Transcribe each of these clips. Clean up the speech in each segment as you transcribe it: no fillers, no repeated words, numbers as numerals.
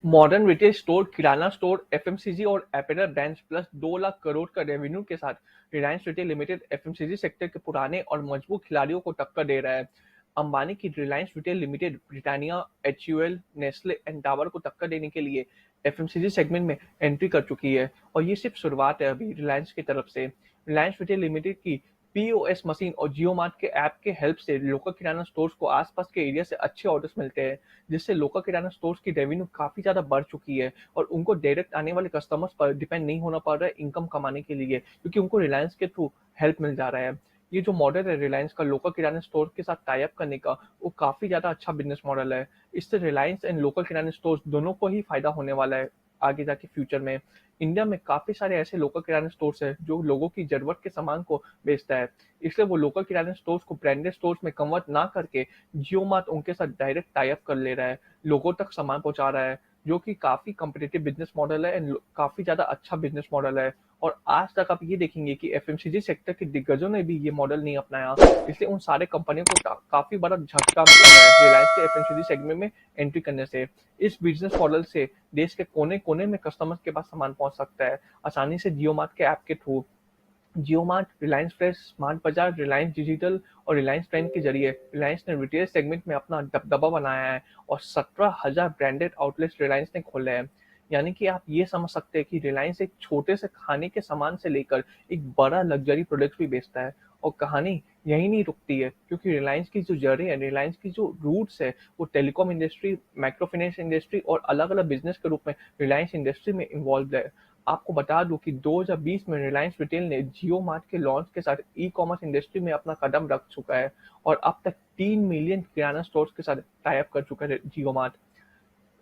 Modern retail store, किराना store, FMCG और apparel brands plus 2 lakh crore का revenue के साथ Reliance retail limited FMCG sector के पुराने और मजबूत खिलाड़ियों को टक्कर दे रहा है। अंबानी की Reliance retail limited Britannia, HUL, Nestle and Dabur को टक्कर देने के लिए एफएमसीजी सेगमेंट में एंट्री कर चुकी है और ये सिर्फ शुरुआत है अभी रिलायंस की तरफ से। रिलायंस रिटेल लिमिटेड की पीओएस मशीन और जियो मार्ट के ऐप के हेल्प से लोकल किराना स्टोर्स को आसपास के एरिया से अच्छे ऑर्डर्स मिलते हैं, जिससे लोकल किराना स्टोर्स की रेवेन्यू काफ़ी ज़्यादा बढ़ चुकी है और उनको डायरेक्ट आने वाले कस्टमर्स पर डिपेंड नहीं होना पड़ रहा है इनकम कमाने के लिए, क्योंकि उनको रिलायंस के थ्रू हेल्प मिल जा रहा है। ये जो मॉडल है रिलायंस का लोकल किराना स्टोर के साथ टाई अप करने का, वो काफ़ी ज़्यादा अच्छा बिजनेस मॉडल है। इससे Reliance and local kirana stores दोनों को ही फायदा होने वाला है आगे जाके फ्यूचर में। इंडिया में काफ़ी सारे ऐसे लोकल किराना स्टोर्स हैं जो लोगों की ज़रूरत के सामान को बेचता है। इसलिए वो लोकल किराना स्टोर्स को ब्रांडेड स्टोर्स में कन्वर्ट ना करके जियो मार्ट उनके साथ डायरेक्ट टाई अप कर ले रहा है, लोगों तक सामान पहुंचा रहा है, जो कि काफ़ी कॉम्पिटिटिव बिजनेस मॉडल है एंड काफ़ी ज़्यादा अच्छा बिजनेस मॉडल है। और आज तक आप ये देखेंगे कि एफएमसीजी सेक्टर के दिग्गजों ने भी ये मॉडल नहीं अपनाया, इसलिए उन सारे कंपनियों को काफ़ी बड़ा झटका मिला है रिलायंस के एफएमसीजी सेगमेंट में एंट्री करने से। इस बिजनेस मॉडल से देश के कोने कोने में कस्टमर्स के पास सामान पहुंच सकता है आसानी से जियो मार्ट के ऐप के थ्रू। जियो मार्ट, रिलायंस फ्रेश, स्मार्ट बाजार, रिलायंस डिजिटल और रिलायंस ट्रेंड के जरिए रिलायंस ने रिटेल सेगमेंट में अपना दबदबा बनाया है और 17,000 ब्रांडेड आउटलेट्स रिलायंस ने खोले हैं। यानी कि आप ये समझ सकते हैं कि रिलायंस एक छोटे से खाने के सामान से लेकर एक बड़ा लग्जरी प्रोडक्ट भी बेचता है। और कहानी यहीं नहीं रुकती है, क्योंकि रिलायंस की जो जड़ें हैं, रिलायंस की जो रूट्स है, वो telecom industry, micro finance industry और अलग अलग बिजनेस के रूप में रिलायंस इंडस्ट्री में इन्वॉल्व है। आपको बता दूं कि 2020 में रिलायंस रिटेल ने जियो मार्ट के लॉन्च के साथ ई कॉमर्स इंडस्ट्री में अपना कदम रख चुका है और अब तक 3 मिलियन किराना स्टोर्स के साथ टाई अप कर चुका है जियो मार्ट।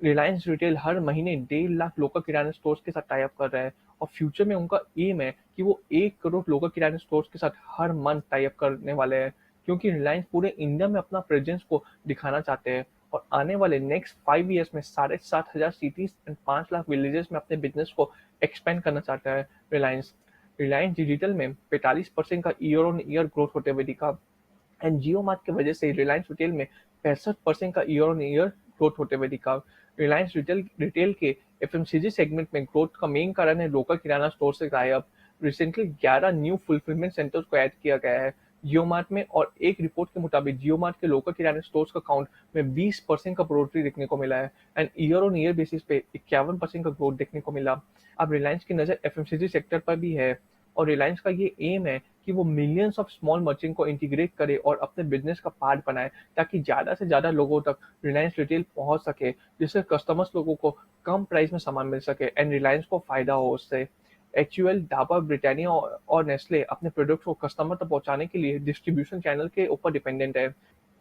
रिलायंस रिटेल हर महीने 1.5 लाख लोकल किराना स्टोर्स के साथ टाई अप कर रहा है और फ्यूचर में उनका एम है कि वो 1 करोड़ लोकल किराना स्टोर्स के साथ हर मंथ टाई अप करने वाले हैं, क्योंकि रिलायंस पूरे इंडिया में अपना प्रेजेंस को दिखाना चाहते हैं और आने वाले नेक्स्ट 5 ईयर्स में 7,500 सिटीज एंड 5 लाख विलेजेस में अपने बिजनेस को एक्सपेंड करना चाहता है रिलायंस। रिलायंस डिजिटल में 45% का ईयर ऑन ईयर ग्रोथ होते हुए दिखा एंड जियो मार्ट की वजह से रिलायंस रिटेल में 65% का ईयर ऑन ईयर ग्रोथ होते हुए दिखा। रिलायंस रिटेल रिटेल के एफएमसीजी सेगमेंट में ग्रोथ का मेन कारण है लोकल किराना स्टोर से tie up. Recently 11 new fulfilment centres को ऐड किया गया है जियो मार्ट में और एक रिपोर्ट के मुताबिक जियो मार्ट के लोकल किराना स्टोर्स का काउंट में 20% का बढ़ोतरी देखने को मिला है and year on year basis पे 51% का ग्रोथ देखने को मिला। अब रिलायंस की नज़र एफएमसीजी सेक्टर पर भी है और रिलायंस का ये एम है कि वो मिलियंस ऑफ स्मॉल मर्चेंट को इंटीग्रेट करे और अपने बिजनेस का पार्ट बनाए, ताकि ज़्यादा से ज़्यादा लोगों तक रिलायंस रिटेल पहुंच सके, जिससे कस्टमर्स लोगों को कम प्राइस में सामान मिल सके एंड रिलायंस को फायदा हो उससे। एचयूएल, डाबर, ब्रिटानिया और नेस्ले अपने प्रोडक्ट्स को कस्टमर तक पहुंचाने के लिए डिस्ट्रीब्यूशन चैनल के ऊपर डिपेंडेंट है।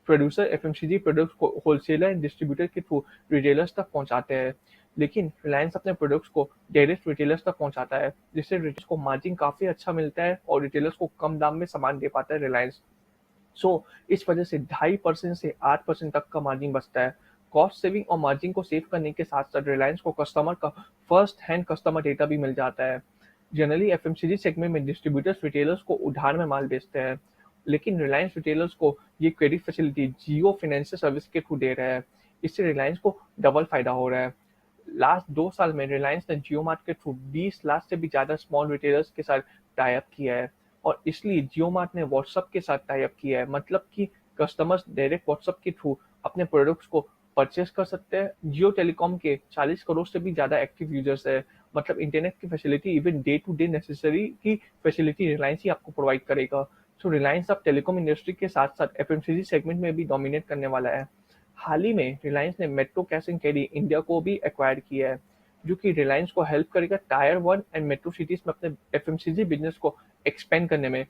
प्रोड्यूसर एफएमसीजी प्रोडक्ट्स को होलसेलर एंड डिस्ट्रीब्यूटर के थ्रू रिटेलर्स तक पहुंचाते हैं, लेकिन रिलायंस अपने प्रोडक्ट्स को डायरेक्ट रिटेलर्स तक पहुंचाता है, जिससे रिटेलर्स को मार्जिन काफ़ी अच्छा मिलता है और रिटेलर्स को कम दाम में सामान दे पाता है रिलायंस। इस वजह से 2.5% से 8% तक का मार्जिन बचता है। कॉस्ट सेविंग और मार्जिन को सेव करने के साथ साथ रिलायंस को कस्टमर का फर्स्ट हैंड कस्टमर डेटा भी मिल जाता है। जनरली एफएमसीजी सेगमेंट में डिस्ट्रीब्यूटर्स रिटेलर्स को उधार में माल बेचते हैं, लेकिन रिलायंस रिटेलर्स को ये क्रेडिट फैसिलिटी जियो फाइनेंशियल सर्विस के थ्रू दे रहा है। इससे रिलायंस को डबल फायदा हो रहा है। लास्ट 2 साल में रिलायंस ने जियो मार्ट के थ्रू 20 लाख से भी ज़्यादा स्मॉल रिटेलर्स के साथ टाई अप किया है और इसलिए जियो मार्ट ने व्हाट्सएप के साथ टाई अप किया है, मतलब कि कस्टमर्स डायरेक्ट व्हाट्सएप के थ्रू अपने प्रोडक्ट्स को परचेस कर सकते हैं। जियो टेलीकॉम के 40 करोड़ से भी ज़्यादा एक्टिव यूजर्स है, मतलब इंटरनेट की facility even day to day necessary की फैसिलिटी रिलायंस ही आपको प्रोवाइड करेगा। रिलायंस अब टेलीकॉम इंडस्ट्री के साथ साथ एफएमसीजी सेगमेंट में भी डोमिनेट करने वाला है। हाल ही में रिलायंस ने metro cash and carry India को भी एक्वायर किया है, जो कि रिलायंस को हेल्प करेगा टायर 1 एंड मेट्रो सिटीज में अपने एफएमसीजी बिजनेस को एक्सपेंड करने में।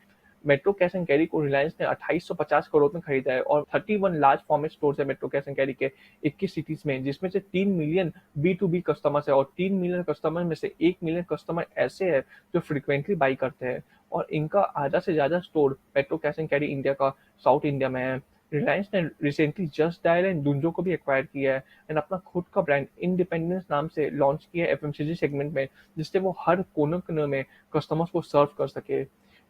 मेट्रो कैश एंड कैरी को रिलायंस ने 2850 करोड़ में खरीदा है और 31 लार्ज फॉर्मेट स्टोर्स है मेट्रो कैश एंड कैरी के 21 सिटीज में, जिसमें से 3 मिलियन B2B कस्टमर्स है और 3 मिलियन कस्टमर में से 1 मिलियन कस्टमर ऐसे हैं जो फ्रिक्वेंटली बाई करते हैं और इनका आधा से ज्यादा store metro cash and carry India का साउथ इंडिया में है। रिलायंस ने recently just dial and Dunzo को भी एक्वायर किया है एंड अपना खुद का ब्रांड इंडिपेंडेंस नाम से लॉन्च किया है एफएमसीजी सेगमेंट में, जिससे वो हर कोने कोने में कस्टमर्स को सर्व कर सके।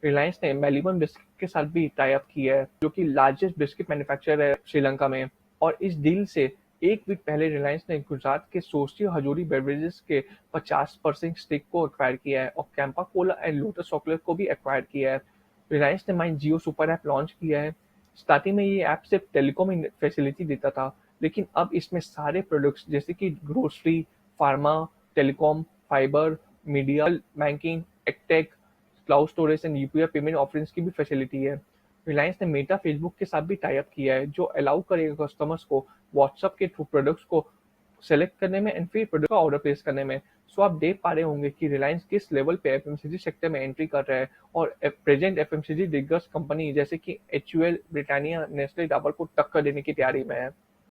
रिलायंस ने मेलिबन बिस्किट के साथ भी टाई अप किया है, जो कि लार्जेस्ट बिस्किट मैन्युफैक्चरर है श्रीलंका में, और इस डील से एक वीक पहले रिलायंस ने गुजरात के सोस्टी हजूरी बेवरेजेस के 50% स्टेक को एक्वायर किया है और Campa Cola and lotus chocolate को भी एक्वायर किया है। रिलायंस ने माई जियो सुपर ऐप लॉन्च किया है। स्टार्टिंग में ये ऐप सिर्फ टेलीकॉम फैसिलिटी देता था, लेकिन अब इसमें सारे प्रोडक्ट्स जैसे कि grocery, pharma, telecom, fibre, media, banking, edtech, cloud storage and UPI payment offerings की भी फैसिलिटी है। रिलायंस ने मेटा फेसबुक के साथ भी टाई अप किया है, जो अलाउ करेगा कस्टमर्स को व्हाट्सएप के थ्रू प्रोडक्ट्स को सेलेक्ट करने में एंड फिर प्रोडक्ट का ऑर्डर प्लेस करने में। सो आप देख पा रहे होंगे कि रिलायंस किस लेवल पे एफएमसीजी सेक्टर में एंट्री कर रहा है और प्रेजेंट एफएमसीजी दिग्गज कंपनी जैसे कि एचयूएल, ब्रिटानिया, नेस्ले, डाबर को टक्कर देने की तैयारी में है।